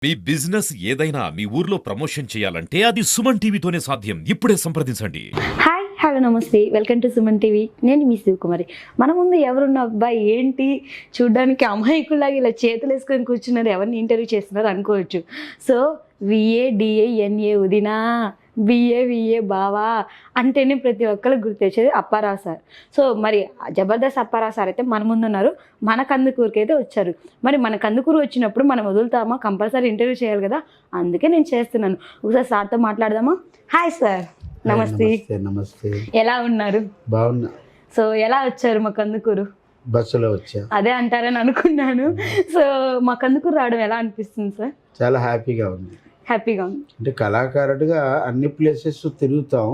మీ business ఏదైనా మీ ఊర్లో promotion చేయాలంటే అది సుమన్ టీవీతోనే సాధ్యం. ఇప్పుడే సంప్రదించండి. హాయ్ హలో నమస్తే, వెల్కమ్ టు సుమన్ టీవీ. నేను మీ శివకుమారి. మన ముందు ఎవరున్న అబ్బాయి ఏంటి చూడ్డానికి అమాయకుల్లాగా ఇలా చేతులు వేసుకొని కూర్చున్నారు, ఎవరిని ఇంటర్వ్యూ చేస్తున్నారు అనుకోవచ్చు. సో VADANA ఉదినా, BA బావా అంటేనే ప్రతి ఒక్కరు గుర్తొచ్చేది అప్పారావు సార్. సో మరి జబర్దస్త్ అప్పారావు సార్ అయితే మన ముందు ఉన్నారు, మన కందుకూరుకి అయితే వచ్చారు. మరి మన కందుకూరు వచ్చినప్పుడు మనం వదులుతామా, కంపల్సరీ ఇంటర్వ్యూ చేయాలి కదా, అందుకే నేను చేస్తున్నాను. ఒకసారి సార్తో మాట్లాడదామా? హాయ్ సార్, నమస్తే. నమస్తే. ఎలా ఉన్నారు? బాగున్నా. సో ఎలా వచ్చారు మా కందుకూరు? బస్సులో వచ్చా. అదే అంటారని అనుకున్నాను. సో మా కందుకూరు రావడం ఎలా అనిపిస్తుంది సార్? చాలా హ్యాపీగా ఉంది. హ్యాపీగా ఉంది. అంటే కళాకారుడిగా అన్ని ప్లేసెస్ తిరుగుతాం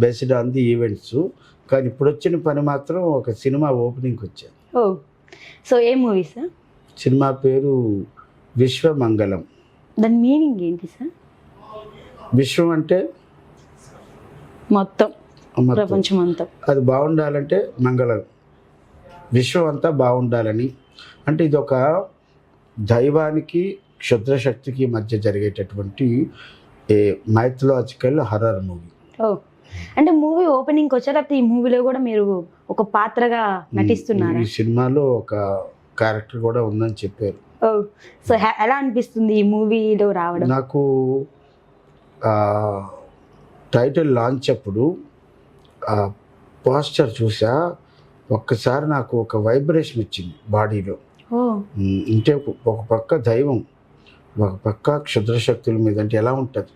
బేస్డ్ ఆన్ ది ఈవెంట్స్. కానీ ఇప్పుడు వచ్చిన పని మాత్రం ఒక సినిమా ఓపెనింగ్కి వచ్చా. ఓ, సో ఏ మూవీ సార్? సినిమా పేరు విశ్వమంగళం. దాని మీనింగ్ ఏంటి సార్? విశ్వం అంటే మొత్తం ప్రపంచం అంతా, అది బాగుండాలంటే మంగళం, విశ్వం అంతా బాగుండాలని. అంటే ఇది ఒక దైవానికి క్షుద్రశక్తికి మధ్య జరిగేటటువంటి మైథలాజికల్ హర్రర్ మూవీ. ఓ, అంటే మూవీ ఓపెనింగ్కి వచ్చారు, లేకపోతే ఈ మూవీలో కూడా మీరు ఒక పాత్రగా నటిస్తున్నారు? ఈ సినిమాలో ఒక క్యారెక్టర్ కూడా ఉందని చెప్పారు. ఓ, సో ఎలా అనిపిస్తుంది ఈ మూవీలో రావడం? నాకు టైటిల్ లాంచ్ అప్పుడు పోస్టర్ చూసా, ఒక్కసారి నాకు ఒక వైబ్రేషన్ వచ్చింది బాడీలో. ఓ, అంటే ఒక పక్క దైవం, ఒక పక్క క్షుద్రశక్తుల మీద, అంటే ఎలా ఉంటుంది.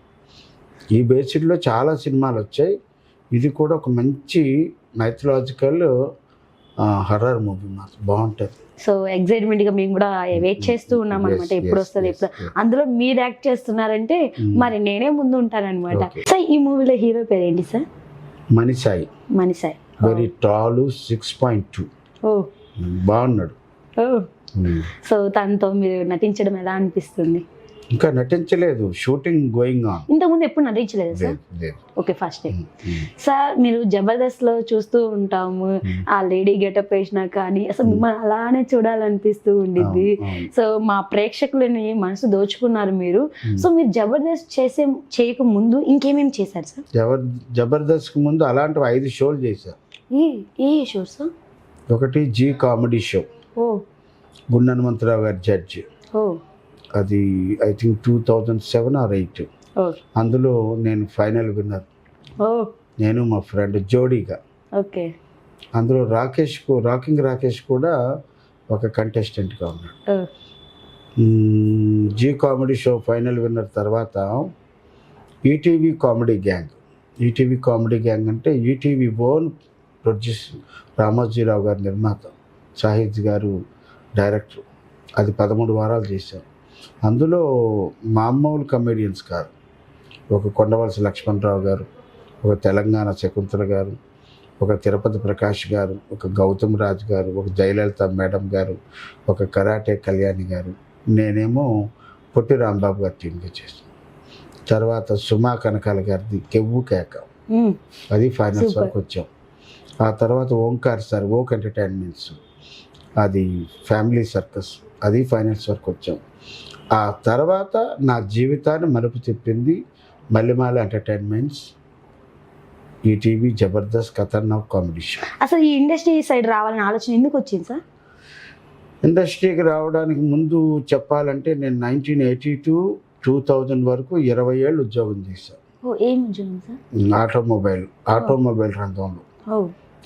ఈ బేసిడ్లో చాలా సినిమాలు వచ్చాయి, ఇది కూడా ఒక మంచి మైథలాజికల్ హర్రర్ మూవీ మాత్రం బాగుంటుంది. సో ఎగ్జైట్మెంట్గా మేము కూడా వెయిట్ చేస్తూ ఉన్నాం అనమాట, ఎప్పుడు వస్తుంది ఎప్పుడు. అందులో మీరు యాక్ట్ చేస్తున్నారంటే మరి నేనే ముందు ఉంటానన్నమాట. సో ఈ మూవీలో హీరో పేరు ఏంటి సార్? మణిసాయి. మణిసాయి వెరీ టాలు, 6.2. ఓ, బాగున్నాడు. ఓ, సో తనతో మీరు నటించడం ఎలా అనిపిస్తుంది? ఇంకా నటించలేదు, షూటింగ్ గోయింగ్ ఆన్. ఇంతకుముందు ఎప్పుడు నటించలేదు sir? Okay, first time. Sir మీరు జబర్దస్త్లో చూస్తూ ఉంటాము, ఆ లేడీ గెటప్ వేసినా కానీ అసలు మిమ్మల్ని అలానే చూడాలనిపిస్తూ ఉండింది. సో మా ప్రేక్షకులని మనసు దోచుకున్నారు మీరు. సో మీరు జబర్దస్త్ చేయక ముందు ఇంకేమేమి చేశారు సార్? జబర్దస్త్కి ముందు అలాంటివి 5 షోలు చేశా. ఏ షో సార్? ఒకటి జీ కామెడీ షో, ఓ, గుండు హనుమంతరావు గారి జడ్జి. ఓ, అది ఐ థింక్ 2007 or 2008. ఓ, అందులో నేను ఫైనల్ విన్నర్, ఓ, నేను మా ఫ్రెండ్ జోడీగా. ఓకే. అందులో రాకింగ్ రాకేష్ కూడా ఒక కంటెస్టెంట్గా ఉన్నాడు. ఓ, G comedy show final winner తర్వాత ఈటీవీ కామెడీ గ్యాంగ్ అంటే ఈటీవీ ఓన్ ప్రొడ్యూస్, రామోజీరావు గారు నిర్మాత, షాహిద్ గారు డైరెక్టర్. అది 13 వారాలు చేశారు. అందులో మామూలు కమెడియన్స్ కాదు, ఒక కొండవలసి లక్ష్మణరావు గారు, ఒక తెలంగాణ శకుంతల గారు, ఒక తిరుపతి ప్రకాష్ గారు, ఒక గౌతమ్ రాజ్ గారు, ఒక జయలలిత మేడం గారు, ఒక కరాటే కళ్యాణి గారు, నేనేమో పొట్టి రాంబాబు గారి టీంగా చేశాను. తర్వాత సుమా కనకాల గారిది కెవ్వు కేక, అది ఫైనల్స్ వరకు వచ్చాం. ఆ తర్వాత ఓంకార్ సార్ ఓక్ ఎంటర్టైన్మెంట్స్, అది ఫ్యామిలీ సర్కస్, అది ఫైనల్స్ వరకు వచ్చాం. ఆ తర్వాత నా జీవితాన్ని మలుపు తిప్పింది మల్లెమాల ఎంటర్టైన్మెంట్స్, ఈటీవీ జబర్దస్త్ ఖతర్నాక్ కామెడీ షో. అసలు ఈ ఇండస్ట్రీ సైడ్ రావాలని ఆలోచన ఎందుకు వచ్చింది సార్? ఇండస్ట్రీకి రావడానికి ముందు చెప్పాలంటే నేను 1980 to 2000 వరకు 20 ఏళ్ళు ఉద్యోగం చేశాను. ఓ, ఏం ఉద్యోగం సార్? ఆటోమొబైల్ రంగంలో.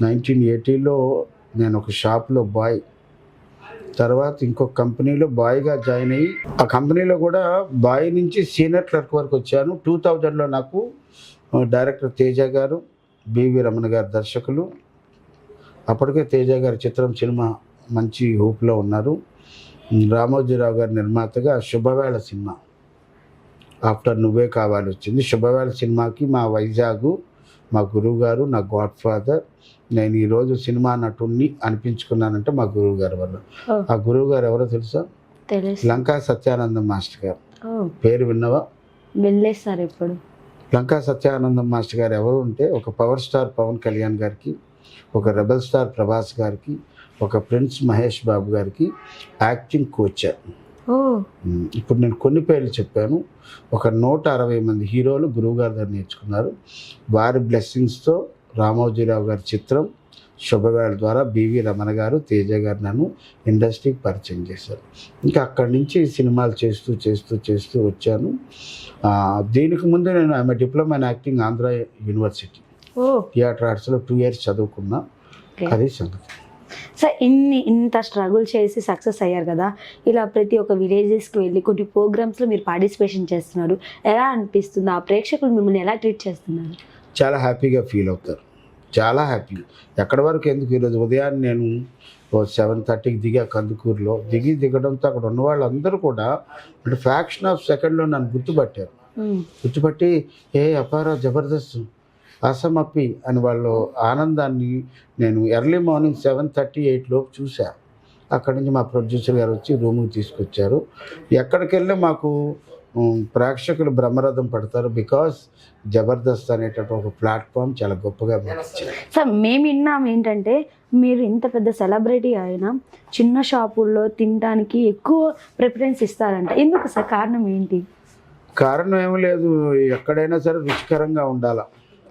1980లో నేను ఒక షాప్లో బాయ్, తర్వాత ఇంకొక కంపెనీలో బాయ్గా జాయిన్ అయ్యి, ఆ కంపెనీలో కూడా బాయ్ నుంచి సీనియర్ క్లర్క్ వరకు వచ్చాను. 2000లో నాకు డైరెక్టర్ తేజ గారు, బివి రమణ గారు దర్శకులు. అప్పటికే తేజ గారి సినిమా మంచి హూప్లో ఉన్నారు. రామోజీరావు గారి నిర్మాతగా శుభవేళ సినిమా, ఆఫ్టర్ నువ్వే కావాలి వచ్చింది. శుభవేళ సినిమాకి మా వైజాగ్, మా గురువు గారు, నా గాడ్ ఫాదర్. నేను ఈరోజు సినిమా నటుడిని అనిపించుకున్నానంటే మా గురువు గారి వల్ల. ఆ గురువు గారు ఎవరో తెలుసా? లంకా సత్యానందం మాస్టర్ గారు. పేరు విన్నవా? వెళ్ళలేదు సార్ ఎప్పుడు. లంకా సత్యానందం మాస్టర్ గారు ఎవరు అంటే, ఒక పవర్ స్టార్ పవన్ కళ్యాణ్ గారికి, ఒక రెబల్ స్టార్ ప్రభాస్ గారికి, ఒక ప్రిన్స్ మహేష్ బాబు గారికి యాక్టింగ్ కోచ్. ఓ ఇప్పుడు నేను కొన్ని పేర్లు చెప్పాను. ఒక 160 మంది హీరోలు గురువుగారి దగ్గర నేర్చుకున్నారు. వారి బ్లెస్సింగ్స్తో రామోజీరావు గారి చిత్రం శుభవేళ ద్వారా బివి రమణ గారు, తేజ గారు నన్ను ఇండస్ట్రీకి పరిచయం చేశారు. ఇంకా అక్కడి నుంచి సినిమాలు చేస్తూ చేస్తూ చేస్తూ వచ్చాను. దీనికి ముందు నేను ఆమె diploma in acting Andhra university ఓ థియేటర్ ఆర్ట్స్లో 2 years చదువుకున్నా. అది సంగతి. సార్ ఇంత స్ట్రగుల్ చేసి సక్సెస్ అయ్యారు కదా, ఇలా ప్రతి ఒక్క విలేజెస్కి వెళ్ళి కొన్ని ప్రోగ్రామ్స్లో మీరు పార్టిసిపేషన్ చేస్తున్నారు. ఎలా అనిపిస్తుంది? ఆ ప్రేక్షకులు మిమ్మల్ని ఎలా ట్రీట్ చేస్తున్నారు? చాలా హ్యాపీగా ఫీల్ అవుతారు. చాలా హ్యాపీ. ఎక్కడి వరకు ఎందుకు ఈరోజు ఉదయాన్నే నేను 7:30కి దిగా కందుకూరులో. దిగడంతో అక్కడ ఉన్న వాళ్ళందరూ కూడా అంటే ఫ్యాక్షన్ ఆఫ్ సెకండ్లో నన్ను గుర్తుపట్టారు. గుర్తుపట్టి అపారా జబర్దస్త్ ఆసమ్ అప్పి అని వాళ్ళు ఆనందాన్ని నేను ఎర్లీ మార్నింగ్ 7:38 లోపు చూశాను. అక్కడి నుంచి మా ప్రొడ్యూసర్ గారు వచ్చి రూముకి తీసుకొచ్చారు. ఎక్కడికి వెళ్ళి మాకు ప్రేక్షకులు బ్రహ్మరథం పడతారు. బికాస్ జబర్దస్త్ అనేటటువంటి ఒక ప్లాట్ఫామ్ చాలా గొప్పగా మార్చింది. సార్ మేము విన్నాం ఏంటంటే మీరు ఇంత పెద్ద సెలబ్రిటీ అయినా చిన్న షాపుల్లో తినడానికి ఎక్కువ ప్రిఫరెన్స్ ఇస్తారంట. ఎందుకు సార్? కారణం ఏంటి? కారణం ఏమీ లేదు. ఎక్కడైనా సరే రుచికరంగా ఉండాలా.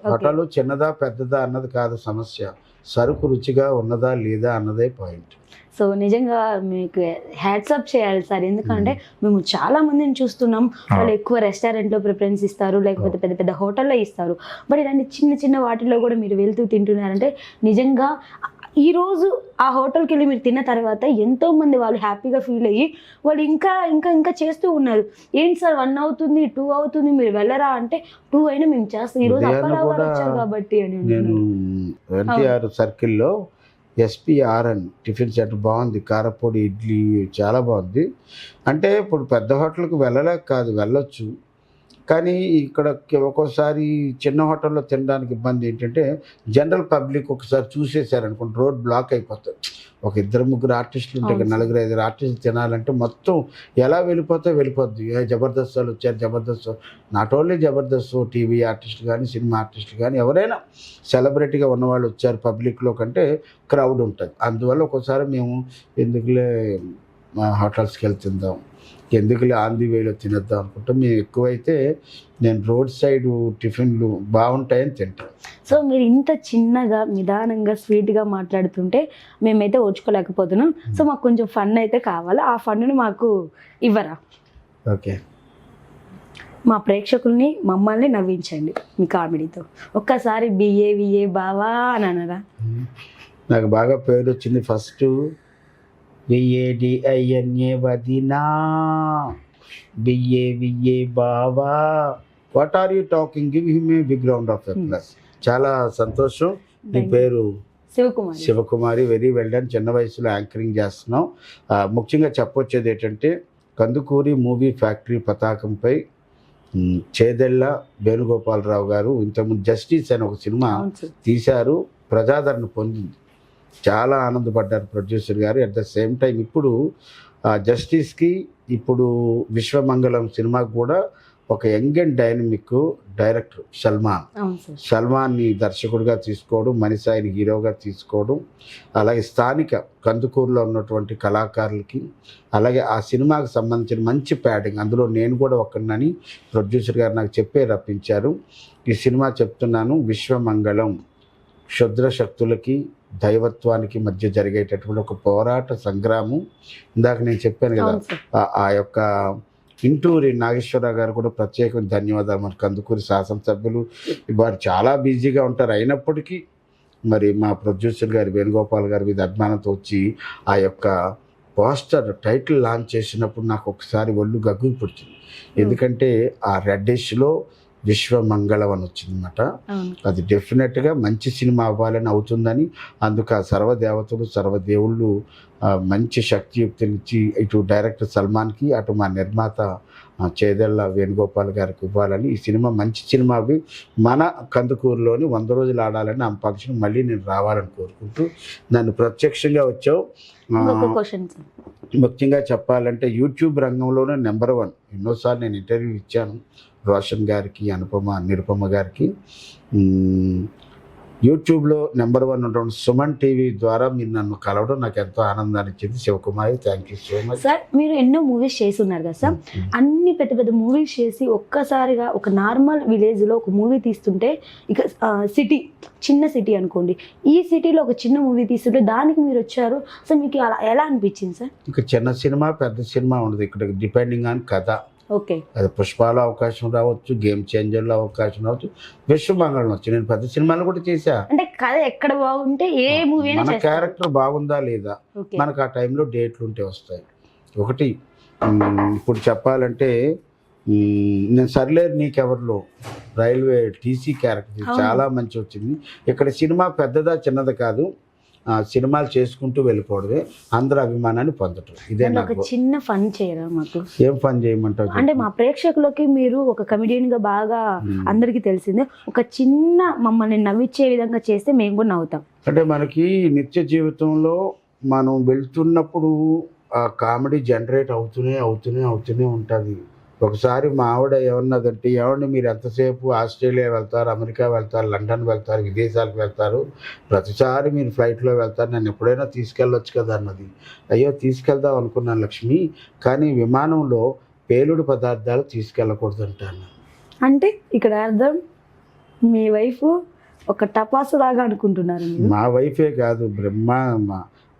హోటల్ చిన్నదా పెద్దదా అన్నది కాదు సమస్య, సరుకు రుచిగా ఉన్నదా లేదా అన్నదే పాయింట్. సో నిజంగా మీకు హ్యాట్సప్ చేయాలి సార్. ఎందుకంటే మేము చాలా మందిని చూస్తున్నాం, వాళ్ళు ఎక్కువ రెస్టారెంట్లో ప్రిఫరెన్స్ ఇస్తారు, లేకపోతే పెద్ద పెద్ద హోటల్లో ఇస్తారు. బట్ ఇలాంటి చిన్న చిన్న వాటిల్లో కూడా మీరు వెళ్తూ తింటున్నారంటే నిజంగా ఈరోజు ఆ హోటల్కి వెళ్ళి మీరు తిన్న తర్వాత ఎంతోమంది వాళ్ళు హ్యాపీగా ఫీల్ అయ్యి వాళ్ళు ఇంకా ఇంకా ఇంకా చేస్తూ ఉన్నారు. ఏంటి సార్ 1 అవుతుంది 2 అవుతుంది మీరు వెళ్ళరా అంటే 2 అయినా మేము చేస్తాం, ఈరోజు అప్పారావు గారు వచ్చారు కాబట్టి అని. నేను ఎన్టీఆర్ సర్కిల్లో SPRN టిఫిన్ సెంటర్ బాగుంది, కారపొడి ఇడ్లీ చాలా బాగుంది. అంటే ఇప్పుడు పెద్ద హోటల్కి వెళ్ళలేక కాదు, వెళ్ళొచ్చు. కానీ ఇక్కడ ఒక్కోసారి చిన్న హోటల్లో తినడానికి ఇబ్బంది ఏంటంటే జనరల్ పబ్లిక్ ఒకసారి చూసేసారనుకోండి రోడ్ బ్లాక్ అయిపోతుంది. ఒక 2-3 ఆర్టిస్టులు ఉంటే 4-5 ఆర్టిస్టులు తినాలంటే మొత్తం ఎలా వెళ్ళిపోద్ది. జబర్దస్త్ వాళ్ళు వచ్చారు, Jabardasth not only Jabardasth TV ఆర్టిస్టులు కానీ సినిమా ఆర్టిస్టులు కానీ ఎవరైనా సెలబ్రిటీగా ఉన్నవాళ్ళు వచ్చారు పబ్లిక్లో కంటే క్రౌడ్ ఉంటుంది. అందువల్ల ఒక్కోసారి మేము ఎందుకులే హోటల్స్కి వెళ్ళి తిందాం, ఎందుకులే ఆన్ ది వేలో తినేద్దాం అనుకుంటాం. మేము ఎక్కువైతే నేను రోడ్ సైడ్ టిఫిన్లు బాగుంటాయని తింటాను. సో మీరు ఇంత చిన్నగా నిదానంగా స్వీట్గా మాట్లాడుతుంటే మేమైతే ఓర్చుకోలేకపోతున్నాం. సో మాకు కొంచెం ఫన్ అయితే కావాలి, ఆ ఫన్ను మాకు ఇవ్వరా? ఓకే, మా ప్రేక్షకుల్ని మమ్మల్ని నవ్వించండి మీ కామెడీతో. ఒక్కసారి బిఏ బావా అని అనరా? నాకు బాగా పేరు వచ్చింది. ఫస్ట్ VADINA వదినా, BA బావా, what are you talking, give him a big round of applause. చాలా సంతోషం. నీ పేరు శివకుమారి. Very well done. చిన్న వయసులో యాంకరింగ్ చేస్తున్నాం. ముఖ్యంగా చెప్పొచ్చేది ఏంటంటే కందుకూరి మూవీ ఫ్యాక్టరీ పతాకంపై చేదెళ్ళ వేణుగోపాలరావు గారు ఇంతకుముందు జస్టిస్ అని ఒక సినిమా తీశారు, ప్రజాదరణ పొందింది. చాలా ఆనందపడ్డారు ప్రొడ్యూసర్ గారు. అట్ ద సేమ్ టైం ఇప్పుడు జస్టిస్కి ఇప్పుడు విశ్వమంగళం సినిమాకి కూడా ఒక యంగ్ అండ్ డైనమిక్ డైరెక్టర్ సల్మాన్ని దర్శకుడిగా తీసుకోవడం, మణిసాయిని హీరోగా తీసుకోవడం, అలాగే స్థానిక కందుకూరులో ఉన్నటువంటి కళాకారులకి, అలాగే ఆ సినిమాకి సంబంధించిన మంచి ప్యాడింగ్, అందులో నేను కూడా ఒకరినని ప్రొడ్యూసర్ గారు నాకు చెప్పే రప్పించారు. ఈ సినిమా చెప్తున్నాను, విశ్వమంగళం క్షుద్ర శక్తులకి దైవత్వానికి మధ్య జరిగేటటువంటి ఒక పోరాట సంగ్రామం. ఇందాక నేను చెప్పాను కదా, ఆ యొక్క ఇంటూరి నాగేశ్వరరావు గారు కూడా ప్రత్యేకమైన ధన్యవాదాలు. మన కందుకూరి శాసనసభ్యులు వారు చాలా బిజీగా ఉంటారు, అయినప్పటికీ మరి మా ప్రొడ్యూసర్ గారు వేణుగోపాల్ గారి మీద అభిమానంతో వచ్చి ఆ యొక్క పోస్టర్ టైటిల్ లాంచ్ చేసినప్పుడు నాకు ఒకసారి ఒళ్ళు గగ్గులు పుడుతుంది. ఎందుకంటే ఆ రెడ్డిష్లో విశ్వమంగళం అని వచ్చిందన్నమాట. అది డెఫినెట్గా మంచి సినిమా అవ్వాలని అవుతుందని, అందుకు ఆ సర్వదేవతలు సర్వదేవుళ్ళు మంచి శక్తియుక్తులు ఇచ్చి ఇటు డైరెక్టర్ సల్మాన్కి అటు మా నిర్మాత చేదెళ్ళ వేణుగోపాల్ గారికి ఇవ్వాలని ఈ సినిమా మంచి సినిమా అవి మన కందుకూరులోని 100 రోజులు ఆడాలని ఆ ఫంక్షన్ మళ్ళీ నేను రావాలని కోరుకుంటూ నన్ను ప్రత్యక్షంగా వచ్చావు. ముఖ్యంగా చెప్పాలంటే యూట్యూబ్ రంగంలోనే నెంబర్ 1. ఎన్నోసార్లు నేను ఇంటర్వ్యూ ఇచ్చాను రోషన్ గారికి, నిరుపమ గారికి. యూట్యూబ్లో నెంబర్ 1 ఉన్నటువంటి సుమన్ టీవీ ద్వారా మీరు నన్ను కలవడం నాకు ఎంతో ఆనందాన్ని ఇచ్చింది. Sivakumari, thank you so much. Sir మీరు ఎన్నో మూవీస్ చేసి ఉన్నారు కదా సార్, అన్ని పెద్ద పెద్ద మూవీస్ చేసి ఒక్కసారిగా ఒక నార్మల్ విలేజ్లో ఒక మూవీ తీస్తుంటే, ఇక సిటీ చిన్న సిటీ అనుకోండి, ఈ సిటీలో ఒక చిన్న మూవీ తీస్తుంటే దానికి మీరు వచ్చారు. సో మీకు అలా ఎలా అనిపించింది సార్? ఇక చిన్న సినిమా పెద్ద సినిమా ఉండదు ఇక్కడ, డిపెండింగ్ ఆన్ కథ. ఓకే, అది పుష్పాలో అవకాశం రావచ్చు, గేమ్ చేంజర్లో అవకాశం రావచ్చు, విశ్వమంగళం వచ్చు. నేను పెద్ద సినిమాలు కూడా చేశా. అంటే కథ ఎక్కడ బాగుంటే ఏ మూవీ మన క్యారెక్టర్ బాగుందా లేదా, మనకు ఆ టైంలో డేట్లు ఉంటే వస్తాయి. ఒకటి ఇప్పుడు చెప్పాలంటే నేను సర్లేరు నీకెవర్లో రైల్వే టీసీ క్యారెక్టర్ చాలా మంచి వచ్చింది. ఇక్కడ సినిమా పెద్దదా చిన్నది కాదు, సినిమాలు చేసుకుంటూ వెళ్ళిపోవడమే, అందరూ అభిమానాన్ని పొందటం. ఇదే నాకు చిన్న ఫన్ చేయరా మాకు? ఏం ఫన్ చేయమంటావు? అంటే మా ప్రేక్షకులకి మీరు ఒక కమెడియన్ గా బాగా అందరికీ తెలిసిందే, ఒక చిన్న మమ్మల్ని నవ్వించే విధంగా చేస్తే మేము కూడా నవ్వుతాం. అంటే మనకి నిత్య జీవితంలో మనం వెళ్తున్నప్పుడు ఆ కామెడీ జనరేట్ అవుతూనే ఉంటుంది. ఒకసారి మా ఆవిడ ఏమన్నదంటే, ఏమండి మీరు ఎంతసేపు ఆస్ట్రేలియా వెళ్తారు, అమెరికా వెళ్తారు, లండన్ వెళ్తారు, విదేశాలకు వెళ్తారు, ప్రతిసారి మీరు ఫ్లైట్లో వెళ్తారు, నన్ను ఎప్పుడైనా తీసుకెళ్ళొచ్చు కదా అన్నది. అయ్యో తీసుకెళ్దాం అనుకున్నాను లక్ష్మి, కానీ విమానంలో పేలుడు పదార్థాలు తీసుకెళ్ళకూడదు అంటాను. అంటే ఇక్కడ అర్థం మీ వైఫ్ ఒక టపాసు లాగా అనుకుంటున్నారు. మా వైఫే కాదు,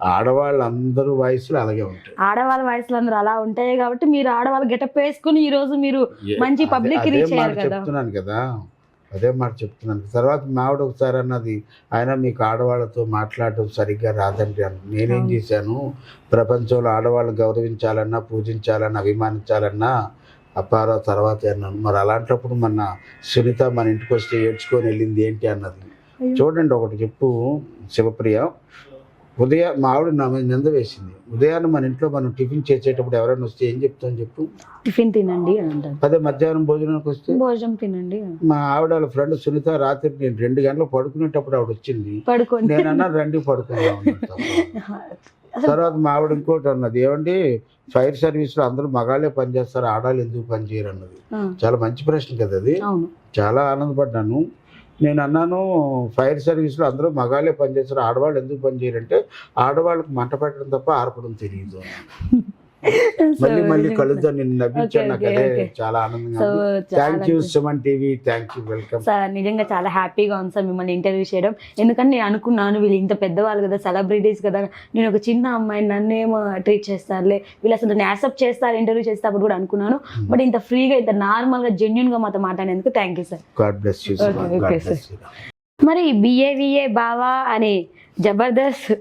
ఆడవాళ్ళందరూ వయసులు అలాగే ఉంటాయి. ఆడవాళ్ళ వయసులు అందరూ అలా ఉంటాయి కాబట్టి మీరు ఆడవాళ్ళు గెటప్ వేసుకుని ఈ రోజు మీరు మంచి పబ్లిక్ రీచ్ అయ్యారు కదా. అదే మాట చెప్తున్నాను. తర్వాత మావిడ ఒకసారి అన్నది, ఆయన మీకు ఆడవాళ్ళతో మాట్లాడటం సరిగ్గా రాదండి అన్న. నేనేం చేశాను, ప్రపంచంలో ఆడవాళ్ళని గౌరవించాలన్నా, పూజించాలన్నా, అభిమానించాలన్నా అప్పారావు తర్వాత అన్నాను. మరి అలాంటప్పుడు మన సునీత మన ఇంటికి వస్తే ఏడ్చుకొని వెళ్ళింది ఏంటి అన్నది. చూడండి ఒకటి చెప్పు శివప్రియ, ఉదయం మా ఆవిడ నా మీద నింద వేసింది. ఉదయాన్నే మన ఇంట్లో మనం టిఫిన్ చేసేటప్పుడు ఎవరైనా వస్తే ఏం చెప్తాను చెప్పు? టిఫిన్ తినండి అని అంటారు. అదే మధ్యాహ్నం భోజనానికి వస్తే భోజనం తినండి. మా ఆవిడ వాళ్ళ ఫ్రెండ్ సునీత రాత్రి నేను 2 గంటలు పడుకునేటప్పుడు ఆవిడ వచ్చింది, నేను అన్నా రండి పడుకున్నాను. తర్వాత మా ఆవిడ ఇంకోటి అన్నది, ఏమండి ఫైర్ సర్వీస్లో అందరూ మగాళ్ళే పనిచేస్తారు, ఆడాలు ఎందుకు పనిచేయరు అన్నది. చాలా మంచి ప్రశ్న కదా అది. చాలా ఆనందపడ్డాను. నేను అన్నాను, ఫైర్ సర్వీస్లో అందరూ మగాళ్ళే పనిచేస్తారు, ఆడవాళ్ళు ఎందుకు పనిచేయరంటే, ఆడవాళ్ళకి మంట పెట్టడం తప్ప ఆర్పడం తెలియదు. మళ్ళీ కలుద్దాం, నిన్ను నవ్వించాను. నాకు అదే చాలా ఆనందంగా. Thank you Suman TV, thank you, welcome sir. నిజంగా చాలా హ్యాపీగా ఉంది సార్ మిమ్మల్ని ఇంటర్వ్యూ చేయడం. ఎందుకంటే నేను అనుకున్నాను వీళ్ళు ఇంత పెద్దవాళ్ళు కదా, సెలబ్రిటీస్ కదా, నేను ఒక చిన్న అమ్మాయిని నన్నేమో ట్రీట్ చేస్తారులే, వీళ్ళు అసలు నన్ను యాక్సెప్ట్ చేస్తారు ఇంటర్వ్యూ చేసేటప్పుడు కూడా అనుకున్నాను. బట్ ఇంత ఫ్రీగా, ఇంత నార్మల్గా, జెన్యున్గా మాతో మాట్లాడేందుకు thank you sir. God bless you. మరి BAVA బావా అనే జబర్దస్త్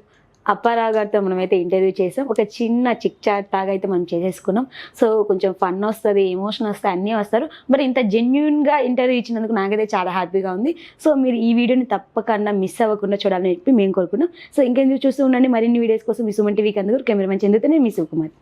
అప్పారావు గారితో మనమైతే ఇంటర్వ్యూ చేసాం. ఒక చిన్న చిక్ చాట్ లాగా అయితే మనం చేసేసుకున్నాం. సో కొంచెం ఫన్ వస్తుంది, ఎమోషన్ వస్తాయి, అన్నీ వస్తారు. బట్ ఇంత జెన్యున్గా ఇంటర్వ్యూ ఇచ్చినందుకు నాకైతే చాలా హ్యాపీగా ఉంది. సో మీరు ఈ వీడియోని తప్పకుండా మిస్ అవ్వకుండా చూడాలని చెప్పి మేము కోరుకున్నాం. సో ఇంకెందుకు చూస్తూ ఉండండి. మరిన్ని వీడియోస్ కోసం మీ సుమన్ టీవీకి అందుకు కెమెరామెన్ చెందుతూనే మీ శివకుమార్.